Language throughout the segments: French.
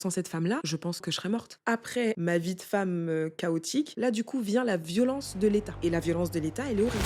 Sans cette femme-là, je pense que je serais morte. Après ma vie de femme, chaotique, là, du coup, vient la violence de l'État et la violence de l'État, elle est horrible.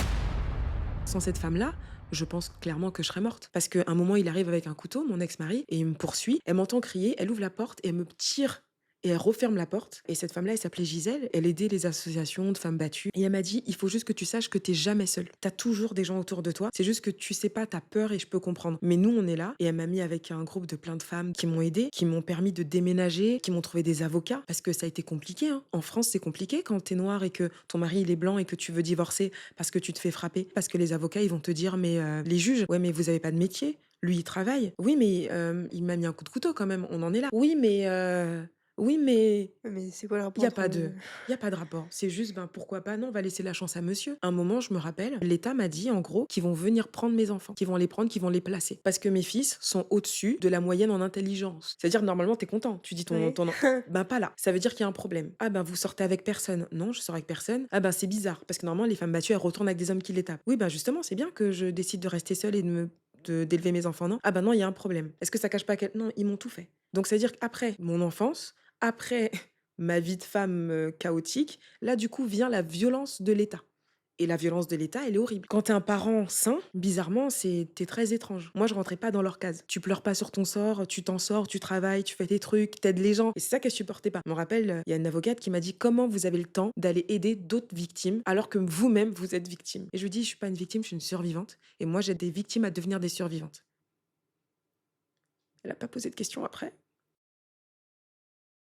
Sans cette femme-là, je pense clairement que je serais morte. Parce qu'à un moment, il arrive avec un couteau, mon ex-mari, et il me poursuit. Elle m'entend crier, elle ouvre la porte et elle me tire et elle referme la porte. Et cette femme-là, elle s'appelait Gisèle. Elle aidait les associations de femmes battues. Et elle m'a dit, il faut juste que tu saches que t'es jamais seule. T'as toujours des gens autour de toi. C'est juste que tu sais pas, t'as peur et je peux comprendre. Mais nous, on est là. Et elle m'a mis avec un groupe de plein de femmes qui m'ont aidé, qui m'ont permis de déménager, qui m'ont trouvé des avocats. Parce que ça a été compliqué, hein. En France, c'est compliqué quand t'es noir et que ton mari, il est blanc et que tu veux divorcer parce que tu te fais frapper. Parce que les avocats, ils vont te dire, mais les juges, ouais, mais vous avez pas de métier. Lui, il travaille. Oui, mais il m'a mis un coup de couteau quand même. On en est là. Oui, mais Ouais, mais c'est quoi le il rapport y a entre, pas de il y a pas de rapport. C'est juste, ben, pourquoi pas? Non, on va laisser la chance à monsieur. Un moment, je me rappelle, l'État m'a dit, en gros, qu'ils vont venir prendre mes enfants, qu'ils vont les prendre, qu'ils vont les placer. Parce que mes fils sont au-dessus de la moyenne en intelligence. C'est-à-dire, normalement, t'es content. Tu dis ouais. ben, pas là. Ça veut dire qu'il y a un problème. Ah, ben, vous sortez avec personne. Non, je sors avec personne. Ah, ben, c'est bizarre. Parce que normalement, les femmes battues, elles retournent avec des hommes qui les tapent. Oui, ben, justement, c'est bien que je décide de rester seule et d'élever mes enfants, non? Ah, ben, non, il y a un problème. Est-ce que ça cache pas non, ils m'ont tout fait. Donc, ça veut dire qu'après mon enfance, après ma vie de femme, chaotique, là, du coup, vient la violence de l'État et la violence de l'État, elle est horrible. Quand tu es un parent sain, bizarrement, tu très étrange. Moi, je rentrais pas dans leur case. Tu pleures pas sur ton sort, tu t'en sors, tu travailles, tu fais tes trucs, tu aides les gens et c'est ça qu'elle supportait pas. Je me rappelle, il y a une avocate qui m'a dit: «Comment vous avez le temps d'aller aider d'autres victimes alors que vous-même, vous êtes victime?» Et je lui dis: «Je suis pas une victime, je suis une survivante et moi, j'aide des victimes à devenir des survivantes». Elle a pas posé de questions après.